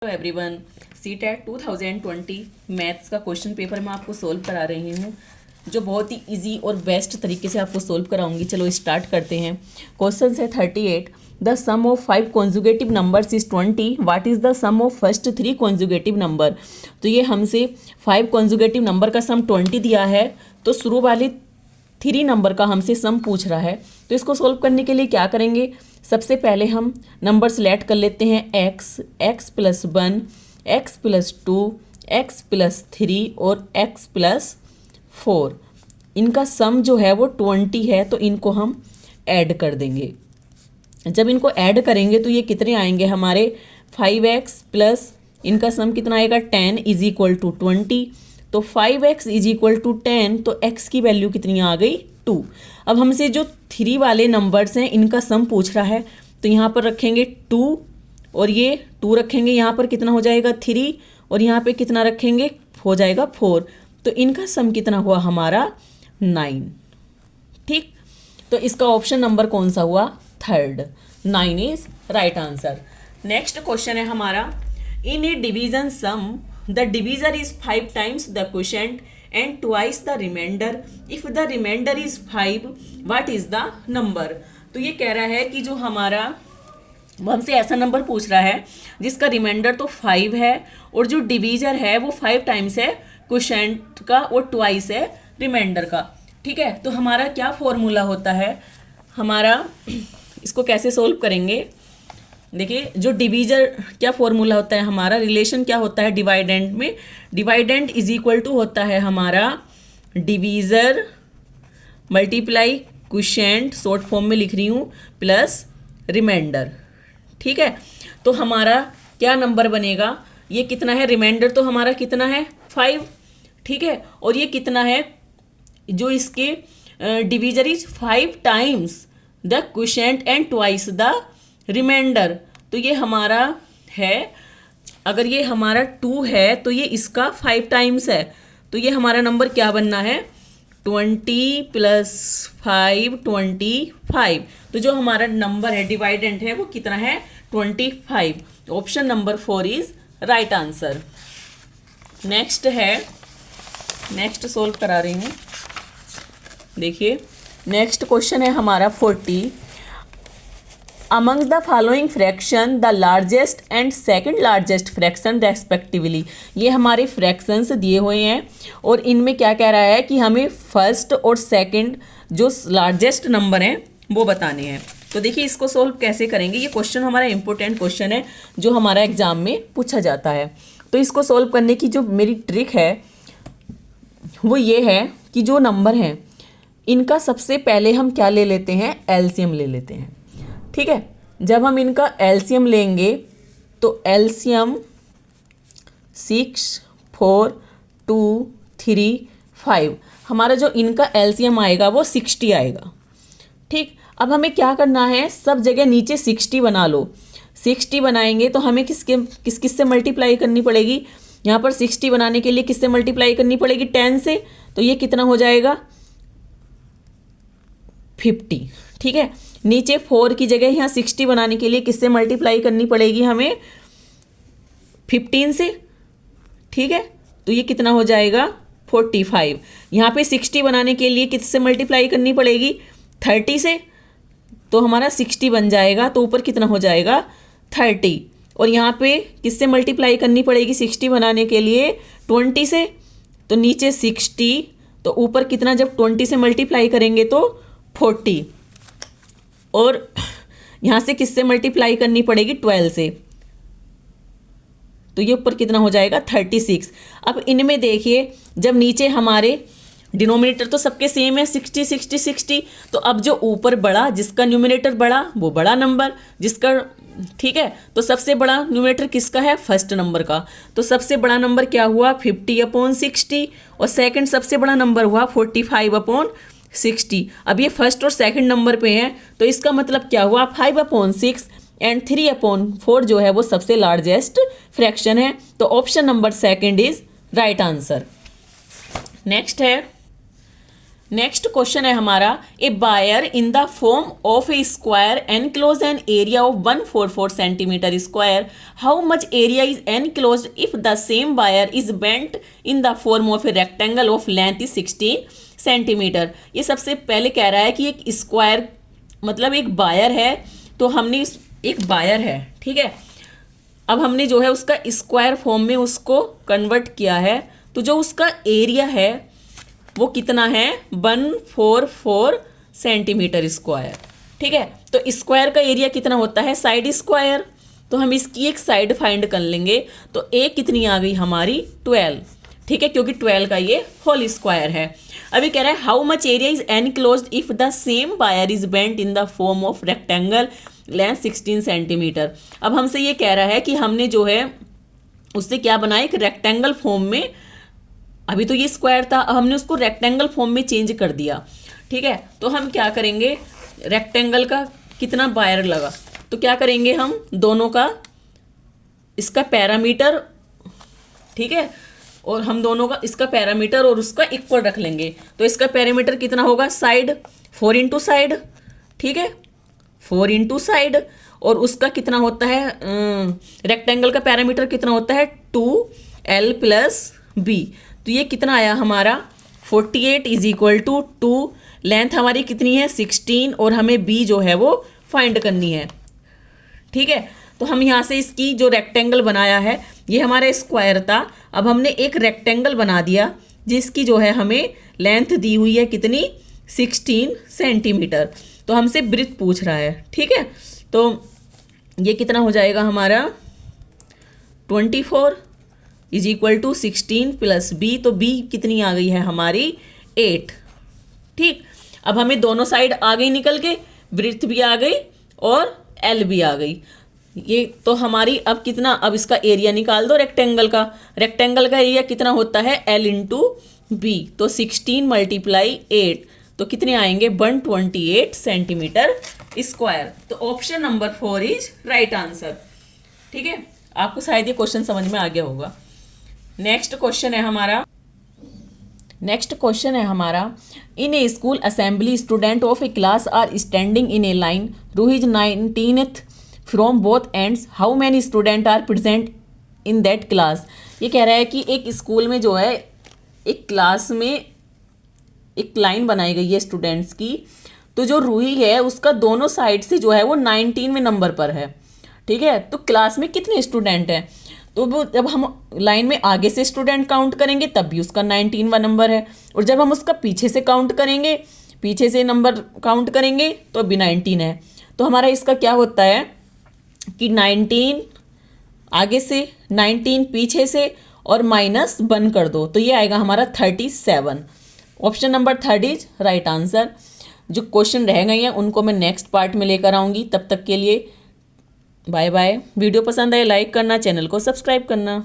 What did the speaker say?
Hello everyone, CTET 2020 maths का question paper मैं आपको सोल्व करा रही हूँ, जो बहुत ही इजी और बेस्ट तरीके से आपको सोल्व कराऊंगी। चलो स्टार्ट करते हैं। क्वेश्चन है 38। The sum of 5 conjugative numbers is 20। What is the sum of first 3 conjugative number. तो ये हमसे 5 कॉन्जुगेटिव नंबर का सम 20 दिया है, तो शुरू वाले 3 नंबर का हमसे सम पूछ रहा है। तो इसको सोल्व करने के लिए क्या करेंगे, सबसे पहले हम नंबर सेलेक्ट कर लेते हैं x plus 1, x plus 2, x plus 3 और x प्लस 4। इनका सम जो है वो 20 है, तो इनको हम ऐड कर देंगे। जब इनको ऐड करेंगे तो ये कितने आएंगे हमारे 5x प्लस इनका सम कितना आएगा 10 इज इक्वल टू 20। तो 5x इज इक्वल टू 10, तो x की वैल्यू कितनी आ गई 2। अब हमसे जो 3 वाले नंबर्स हैं इनका सम पूछ रहा है, तो यहाँ पर रखेंगे 2 और ये 2 रखेंगे, यहाँ पर कितना हो जाएगा 3 और यहाँ पे कितना रखेंगे हो जाएगा 4। तो इनका सम कितना हुआ हमारा 9। ठीक, तो इसका ऑप्शन नंबर कौन सा हुआ, third. 9 is right answer. Next question है हमारा, in a division sum the divisor is 5 times the quotient and twice the remainder. if the remainder is 5, what is the number। तो ये कह रहा है कि जो हमारा वो हमसे ऐसा नंबर पूछ रहा है जिसका रिमाइंडर तो 5 है और जो डिवीजर है वो 5 टाइम्स है क्वोशेंट का और ट्वाइस है रिमाइंडर का। ठीक है, तो हमारा क्या फॉर्मूला होता है हमारा, इसको कैसे सोल्व करेंगे। देखिए, जो डिवीजर क्या फॉर्मूला होता है हमारा, रिलेशन क्या होता है डिवाइडेंड में, डिवाइडेंड इज इक्वल टू होता है हमारा divisor multiply quotient, short form में लिख रही हूँ, प्लस रिमाइंडर। ठीक है, तो हमारा क्या नंबर बनेगा, ये कितना है रिमाइंडर, तो हमारा कितना है 5। ठीक है, और ये कितना है जो इसके divisor is 5 times the quotient and twice the remainder. तो ये हमारा है, अगर ये हमारा 2 है तो ये इसका 5 टाइम्स है, तो ये हमारा नंबर क्या बनना है 20 प्लस 5 25। तो जो हमारा नंबर है डिवाइडेंट है वो कितना है 25। Option number 4 is right answer. Next है, नेक्स्ट सोल्व करा रही हूँ। देखिए, नेक्स्ट क्वेश्चन है हमारा 40। Amongst the following fraction the largest and second largest fraction respectively। ये हमारे फ्रैक्शंस दिए हुए हैं और इनमें क्या कह रहा है कि हमें फर्स्ट और सेकंड जो लार्जेस्ट नंबर हैं वो बताने हैं। तो देखिए इसको सोल्व कैसे करेंगे, ये क्वेश्चन हमारा इंपॉर्टेंट क्वेश्चन है जो हमारा एग्जाम में पूछा जाता है। तो इसको सोल्व करने की जो मेरी ट्रिक है वो ये है कि जो नंबर हैं इनका सबसे पहले हम क्या ले लेते हैं, एलसीएम ले लेते हैं। ठीक है, जब हम इनका एलसीएम लेंगे तो एलसीएम 6 4 2 3 5, हमारा जो इनका एलसीएम आएगा वो 60 आएगा। ठीक, अब हमें क्या करना है, सब जगह नीचे 60 बना लो। 60 बनाएंगे तो हमें किस से मल्टीप्लाई करनी पड़ेगी, यहाँ पर 60 बनाने के लिए किससे मल्टीप्लाई करनी पड़ेगी 10 से, तो ये कितना हो जाएगा 50। ठीक है, नीचे 4 की जगह यहाँ 60 बनाने के लिए किससे मल्टीप्लाई करनी पड़ेगी हमें 15 से। ठीक है, तो ये कितना हो जाएगा 45। यहाँ पे 60 बनाने के लिए किससे मल्टीप्लाई करनी पड़ेगी 30 से, तो हमारा 60 बन जाएगा, तो ऊपर कितना हो जाएगा 30। और यहाँ पे किससे मल्टीप्लाई करनी पड़ेगी 60 बनाने के लिए 20 से, तो नीचे 60, तो ऊपर कितना, जब 20 से मल्टीप्लाई करेंगे तो 40, और यहाँ से किससे मल्टीप्लाई करनी पड़ेगी 12 से, तो ये ऊपर कितना हो जाएगा 36। अब इनमें देखिए, जब नीचे हमारे डिनोमिनेटर तो सबके सेम है 60 60 60, तो अब जो ऊपर बड़ा जिसका न्यूमिनेटर बड़ा वो बड़ा नंबर जिसका, ठीक है, तो सबसे बड़ा न्यूमिनेटर किसका है फर्स्ट नंबर का, तो सबसे बड़ा नंबर क्या हुआ 50/60 और सेकंड सबसे बड़ा नंबर हुआ 45/60। अब ये फर्स्ट और सेकंड नंबर पे हैं, तो इसका मतलब क्या हुआ 5/6 एंड 3/4 जो है वो सबसे लार्जेस्ट फ्रैक्शन है। तो option number second is right answer. Next है नेक्स्ट क्वेश्चन है हमारा, a wire in the form of a square enclose an area of 144 centimetre square, how much area is enclose if the same wire is bent in the form of a rectangle of length is 16 centimetre. ये सबसे पहले कह रहा है कि एक square मतलब एक बायर है, तो हमने एक बायर है, ठीक है, अब हमने जो है उसका स्क्वायर फॉर्म में उसको कन्वर्ट किया है, तो जो उसका एरिया है वो कितना है 144 सेंटीमीटर स्क्वायर, ठीक है। तो स्क्वायर का एरिया कितना होता है साइड स्क्वायर, तो हम इसकी एक साइड फाइंड कर लेंगे, तो ए कितनी आ गई हमारी 12, ठीक है, क्योंकि 12 का ये होल स्क्वायर है। अभी कह रहा है how much area is enclosed if the same wire is bent in the form of rectangle length 16 centimetre. अब हमसे ये कह रहा है कि हमने जो है उससे क्या बनाया, एक रेक्टेंगल फॉर्म में, अभी तो ये स्क्वायर था, अब हमने उसको रेक्टेंगल फॉर्म में चेंज कर दिया, ठीक है। तो हम क्या करेंगे, रेक्टेंगल का कितना बायर लगा, तो क्या करेंगे हम दोनों का इसका पैरामीटर, ठीक है, और हम दोनों का इसका पैरामीटर और उसका इक्वल रख लेंगे। तो इसका पैरामीटर कितना होगा, साइड 4 इंटू साइड, ठीक है, 4 इंटू साइड, और उसका कितना होता है रेक्टेंगल का पैरामीटर कितना होता है 2L प्लस बी। तो ये कितना आया हमारा 48 इज इक्वल टू 2, लेंथ हमारी कितनी है 16, और हमें बी जो है वो फाइंड करनी है, ठीक है। तो हम यहाँ से इसकी जो रेक्टेंगल बनाया है, ये हमारा स्क्वायर था, अब हमने एक रेक्टेंगल बना दिया जिसकी जो है हमें लेंथ दी हुई है कितनी 16 सेंटीमीटर। तो हमसे ब्रेथ पूछ रहा है, ठीक है। तो ये कितना हो जाएगा हमारा 24 is equal to 16 plus b, तो बी कितनी आ गई है हमारी 8, ठीक। अब हमें दोनों साइड आ गई निकल के, ब्रेथ भी आ गई और एल भी आ गई। ये तो हमारी अब कितना, अब इसका एरिया निकाल दो रेक्टेंगल का, रेक्टेंगल का एरिया कितना होता है एल इंटू बी, तो 16 मल्टीप्लाई 8, तो कितने आएंगे 128 सेंटीमीटर स्क्वायर। तो option number 4 is right answer, ठीक है। आपको शायद ये क्वेश्चन समझ में आ गया होगा। नेक्स्ट क्वेश्चन है हमारा, in a school assembly student of a class are standing in a line, Ruhi's 19th from both ends, how many student are present in that class. ये कह रहा है कि एक स्कूल में जो है एक क्लास में एक लाइन बनाई गई है स्टूडेंट्स की, तो जो रूही है उसका दोनों साइड से जो है वो 19वें नंबर पर है, ठीक है। तो क्लास में कितने स्टूडेंट हैं, तो वो जब हम लाइन में आगे से स्टूडेंट काउंट करेंगे तब भी उसका 19वां नंबर है, और जब हम उसका पीछे से काउंट करेंगे, पीछे से नंबर काउंट करेंगे तो भी 19 है। तो हमारा इसका क्या होता है कि 19 आगे से 19 पीछे से और -1 कर दो, तो ये आएगा हमारा 37। Option number 3 is right answer. जो क्वेश्चन रह गए हैं उनको मैं नेक्स्ट पार्ट में लेकर आऊँगी, तब तक के लिए बाय बाय। वीडियो पसंद आए लाइक करना, चैनल को सब्सक्राइब करना।